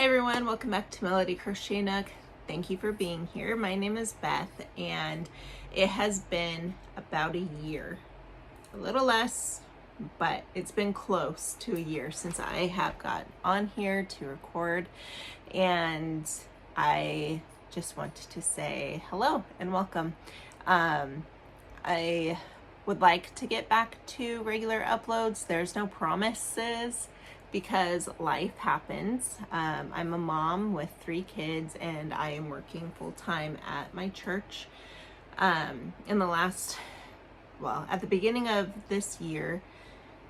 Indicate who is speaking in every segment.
Speaker 1: everyone, welcome back to Melodee Crochet Nook. Thank you for being here. My name is Beth and it has been about a year, a little less, but it's been close to a year since I have got on here to record, and I just wanted to say hello and welcome. I would like to get back to regular uploads. There's no promises because life happens. I'm a mom with 3 kids and I am working full time at my church. At the beginning of this year,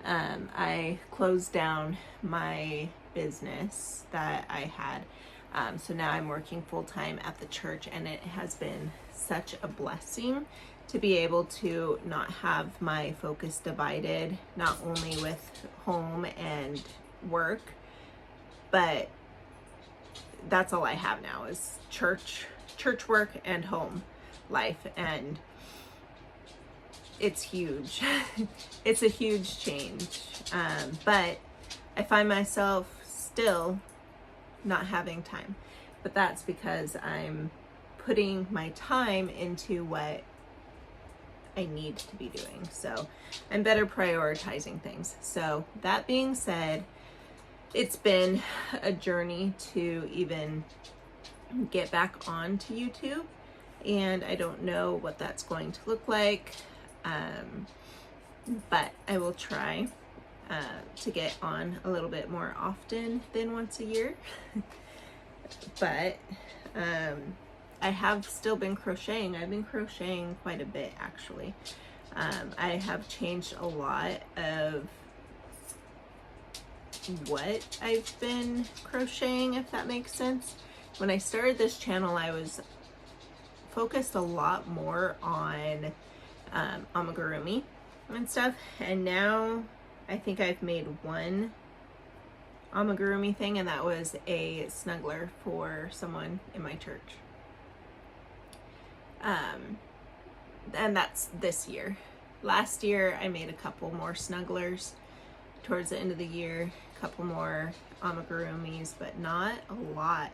Speaker 1: I closed down my business that I had. So now I'm working full time at the church, and it has been such a blessing to be able to not have my focus divided, not only with home and work, but that's all I have now is church work and home life, and it's huge. It's a huge change, but I find myself still not having time, but that's because I'm putting my time into what I need to be doing. So I'm better prioritizing things. So that being said, it's been a journey to even get back onto YouTube, and I don't know what that's going to look like, but I will try to get on a little bit more often than once a year. But I have still been crocheting. I've been crocheting quite a bit, actually. I have changed a lot of what I've been crocheting, if that makes sense. When I started this channel, I was focused a lot more on amigurumi and stuff, and now I think I've made one amigurumi thing, and that was a snuggler for someone in my church. And that's this year. Last year I made a couple more snugglers towards the end of the year, a couple more amigurumis, but not a lot.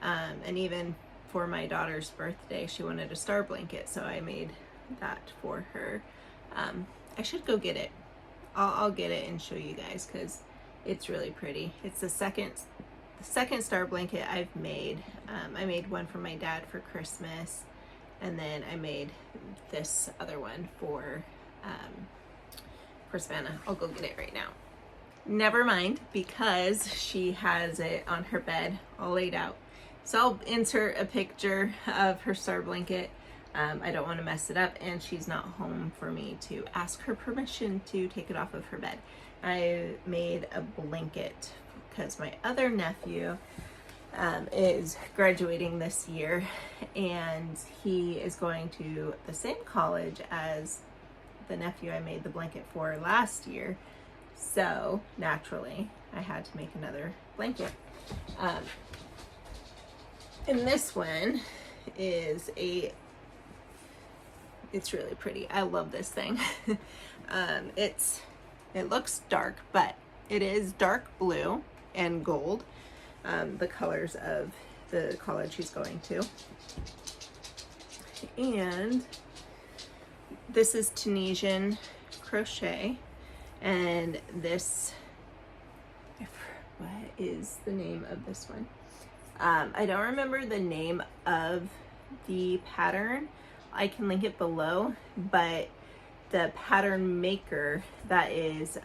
Speaker 1: And even for my daughter's birthday, she wanted a star blanket, so I made that for her. I should go get it. I'll get it and show you guys because it's really pretty. It's the second star blanket I've made. I made one for my dad for Christmas, and then I made this other one for Savannah. I'll go get it right now. Never mind, because she has it on her bed all laid out. So I'll insert a picture of her star blanket. I don't want to mess it up, and she's not home for me to ask her permission to take it off of her bed. I made a blanket because my other nephew is graduating this year, and he is going to the same college as the nephew I made the blanket for last year. So naturally, I had to make another blanket. And this one is it's really pretty. I love this thing. It looks dark, but it is dark blue and gold, the colors of the college he's going to. And this is Tunisian crochet, and what is the name of this one? I don't remember the name of the pattern. I can link it below, but the pattern maker that is,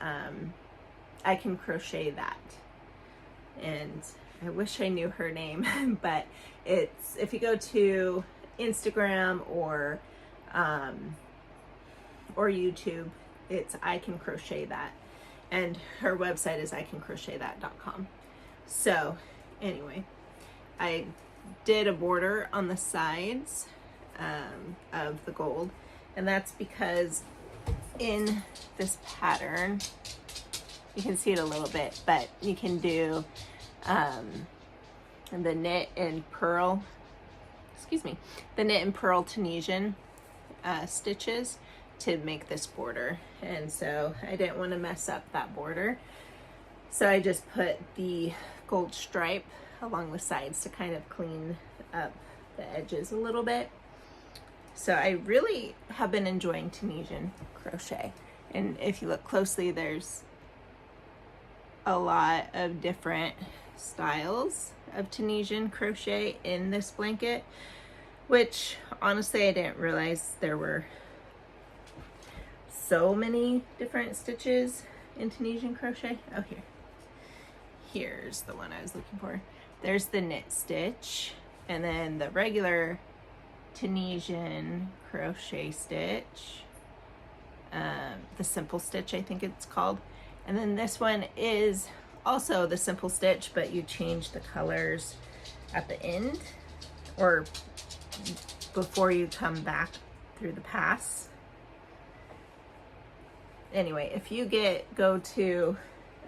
Speaker 1: I Can Crochet That. And I wish I knew her name, but it's, if you go to Instagram or YouTube, it's I Can Crochet That. And her website is icancrochetthat.com. So anyway, I did a border on the sides of the gold, and that's because in this pattern, you can see it a little bit, but you can do the knit and pearl Tunisian stitches to make this border. And so I didn't want to mess up that border, so I just put the gold stripe along the sides to kind of clean up the edges a little bit. So I really have been enjoying Tunisian crochet. And if you look closely, there's a lot of different styles of Tunisian crochet in this blanket, which honestly I didn't realize there were so many different stitches in Tunisian crochet. Oh, here's the one I was looking for. There's the knit stitch, and then the regular Tunisian crochet stitch, the simple stitch I think it's called, and then this one is also the simple stitch, but you change the colors at the end or before you come back through the pass. Anyway, if you go to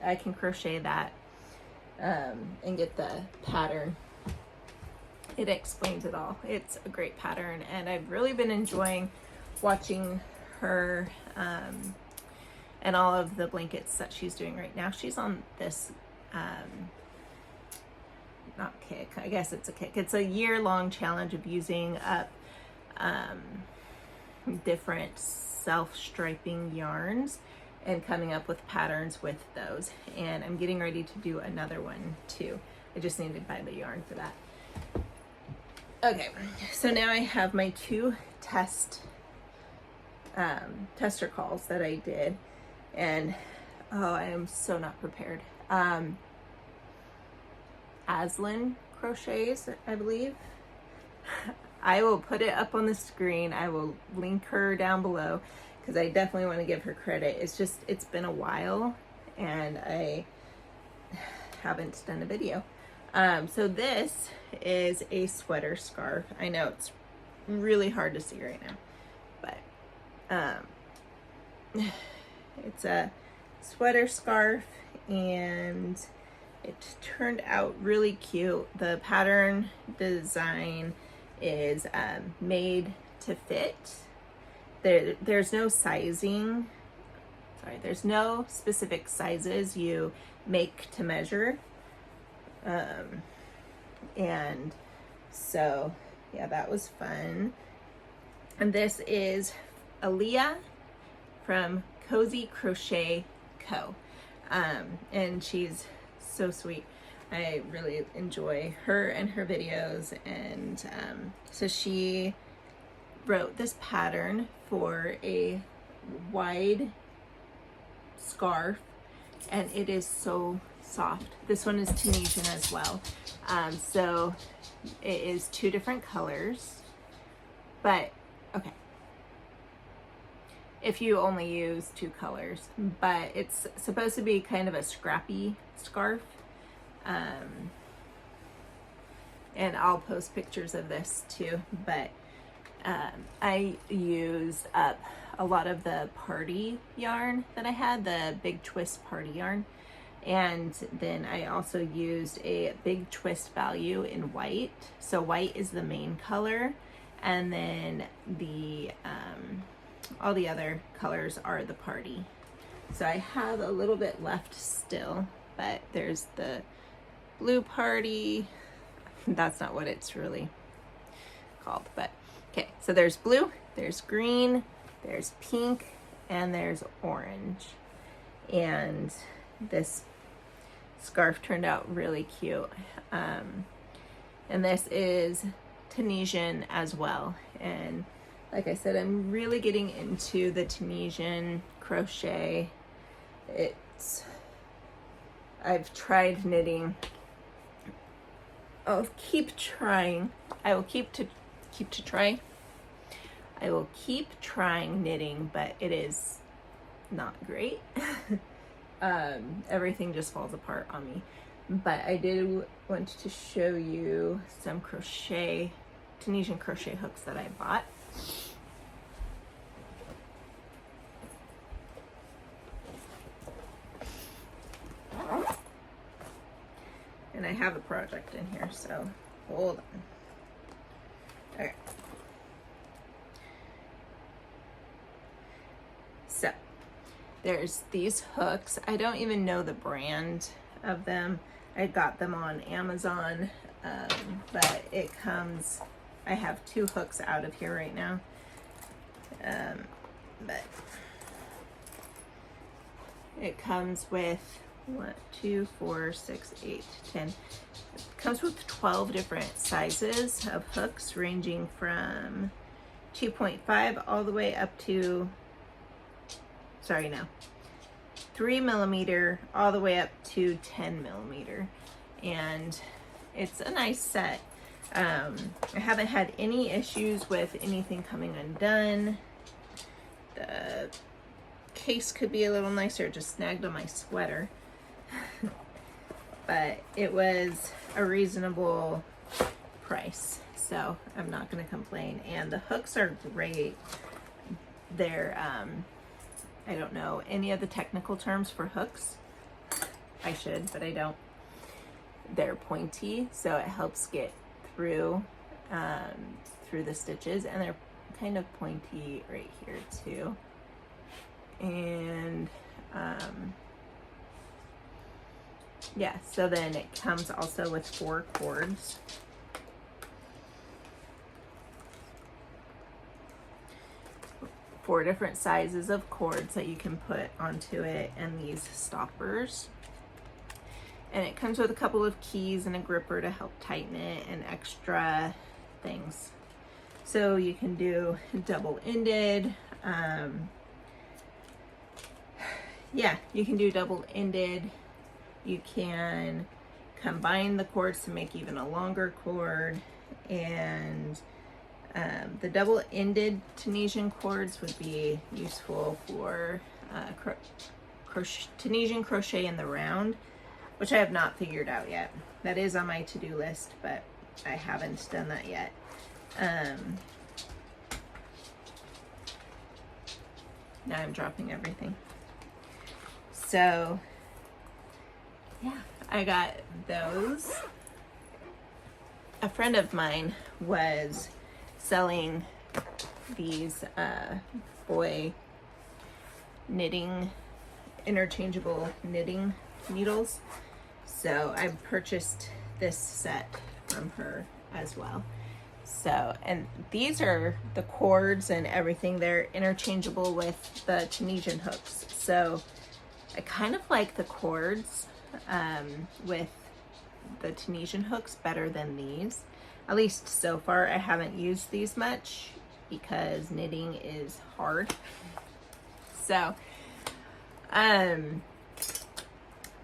Speaker 1: I Can Crochet That and get the pattern, it explains it all. It's a great pattern, and I've really been enjoying watching her and all of the blankets that she's doing right now. She's on this not kick, I guess it's a kick. It's a year-long challenge of using up different self-striping yarns and coming up with patterns with those. And I'm getting ready to do another one too. I just need to buy the yarn for that. Okay, so now I have my two tester calls that I did, and oh, I am so not prepared. Aslan Crochets, I believe. I will put it up on the screen. I will link her down below because I definitely want to give her credit. It's been a while and I haven't done a video. So this is a sweater scarf. I know it's really hard to see right now, but it's a sweater scarf and it turned out really cute. The pattern design is made to fit. There's no sizing. Sorry, there's no specific sizes. You make to measure. And so, yeah, that was fun. And this is Aaliyah from Cozy Crochet Co. And she's so sweet. I really enjoy her and her videos. And so she wrote this pattern for a wide scarf, and it is so soft. This one is Tunisian as well. So it is two different colors, but okay, if you only use two colors, but it's supposed to be kind of a scrappy scarf. And I'll post pictures of this too, but I used up a lot of the party yarn that I had, the big twist party yarn. And then I also used a big twist value in white. So white is the main color, and then the all the other colors are the party. So I have a little bit left still, but there's the blue party. That's not what it's really called, but okay. So there's blue, there's green, there's pink, and there's orange. And this scarf turned out really cute. And this is Tunisian as well. And like I said, I'm really getting into the Tunisian crochet. I've tried knitting. I'll keep trying. I will keep trying knitting, but it is not great. Everything just falls apart on me. But I did want to show you some Tunisian crochet hooks that I bought. And I have a project in here, so hold on. Okay. So there's these hooks. I don't even know the brand of them. I got them on Amazon, but it comes, I have 2 hooks out of here right now, but it comes with 1, 2, 4, 6, 8, 10. It comes with 12 different sizes of hooks, ranging from 2.5 all the way up to, 3 millimeter all the way up to 10 millimeter. And it's a nice set. I haven't had any issues with anything coming undone. The case could be a little nicer, just snagged on my sweater. But it was a reasonable price, so I'm not going to complain. And the hooks are great. They're I don't know any of the technical terms for hooks. I should, but I don't. They're pointy, so it helps get through through the stitches, and they're kind of pointy right here too. And yeah, so then it comes also with 4 cords. Four different sizes of cords that you can put onto it, and these stoppers. And it comes with a couple of keys and a gripper to help tighten it, and extra things. So you can do double-ended. Yeah, you can do double-ended. You can combine the cords to make even a longer cord, and the double-ended Tunisian cords would be useful for Tunisian crochet in the round, which I have not figured out yet. That is on my to-do list, but I haven't done that yet. Now I'm dropping everything. So yeah, I got those. A friend of mine was selling these boy knitting, interchangeable knitting needles. So I purchased this set from her as well. So, and these are the cords and everything. They're interchangeable with the Tunisian hooks. So I kind of like the cords with the Tunisian hooks better than these. At least so far. I haven't used these much because knitting is hard. So,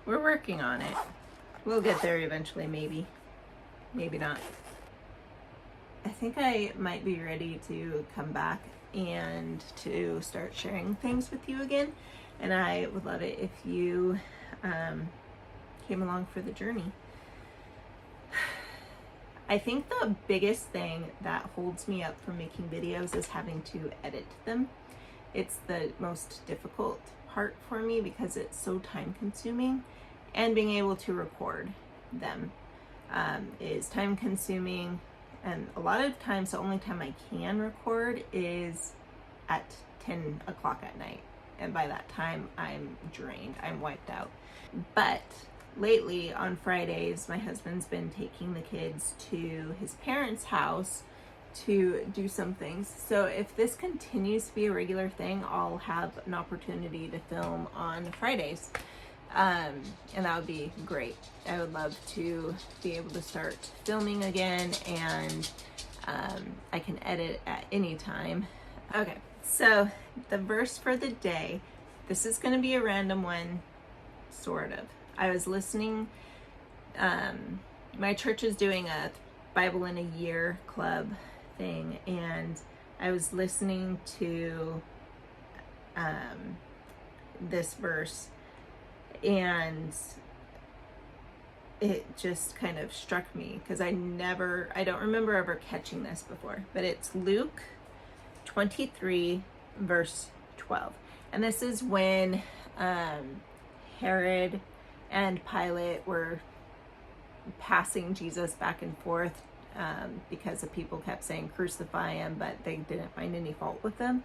Speaker 1: we're working on it. We'll get there eventually, maybe. Maybe not. I think I might be ready to come back and to start sharing things with you again. And I would love it if you came along for the journey. I think the biggest thing that holds me up from making videos is having to edit them. It's the most difficult part for me because it's so time consuming, and being able to record them is time consuming. And a lot of times the only time I can record is at 10 o'clock at night. And by that time I'm drained, I'm wiped out. But lately on Fridays, my husband's been taking the kids to his parents' house to do some things. So if this continues to be a regular thing, I'll have an opportunity to film on Fridays. And that would be great. I would love to be able to start filming again, and I can edit at any time. Okay, so the verse for the day, this is going to be a random one, sort of. I was listening, my church is doing a Bible in a Year club thing, and I was listening to this verse, and it just kind of struck me because I don't remember ever catching this before, but it's Luke 23 verse 12. And this is when Herod and Pilate were passing Jesus back and forth because the people kept saying crucify him, but they didn't find any fault with them.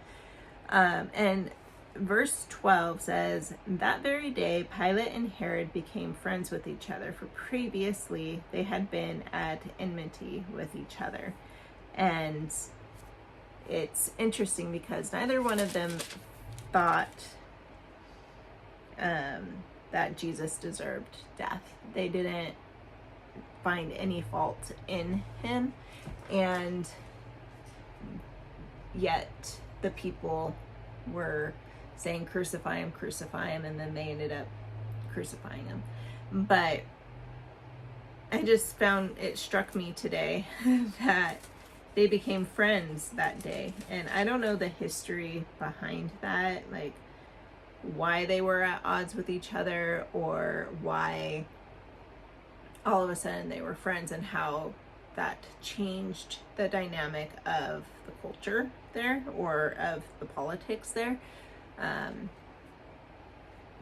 Speaker 1: And verse 12 says, "That very day, Pilate and Herod became friends with each other, for previously they had been at enmity with each other." And it's interesting because neither one of them thought that Jesus deserved death. They didn't find any fault in him, and yet the people were saying, crucify him, and then they ended up crucifying him. But I just found, it struck me today that they became friends that day, and I don't know the history behind that, like why they were at odds with each other, or why all of a sudden they were friends, and how that changed the dynamic of the culture there, or of the politics there. I'm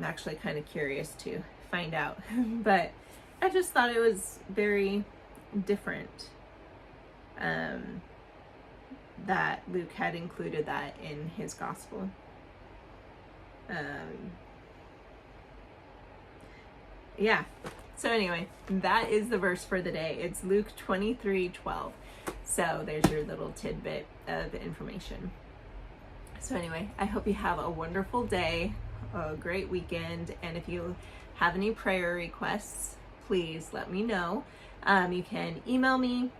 Speaker 1: actually kind of curious to find out, but I just thought it was very different that Luke had included that in his gospel. Yeah. So anyway, that is the verse for the day. It's Luke 23:12. So there's your little tidbit of information. So anyway, I hope you have a wonderful day, a great weekend, and if you have any prayer requests, please let me know. You can email me,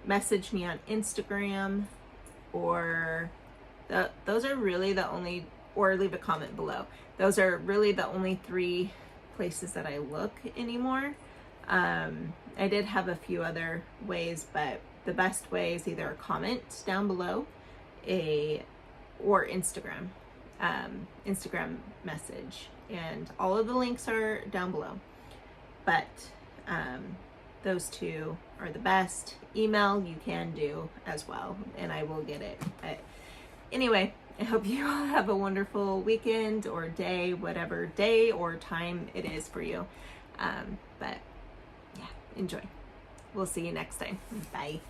Speaker 1: message me on Instagram, or those are really the only, or leave a comment below. Those are really the only 3 places that I look anymore. I did have a few other ways, but the best way is either a comment down below, or Instagram message, and all of the links are down below. But those 2 are the best. Email you can do as well, and I will get it. But anyway, I hope you all have a wonderful weekend or day, whatever day or time it is for you. But yeah, enjoy. We'll see you next time. Bye.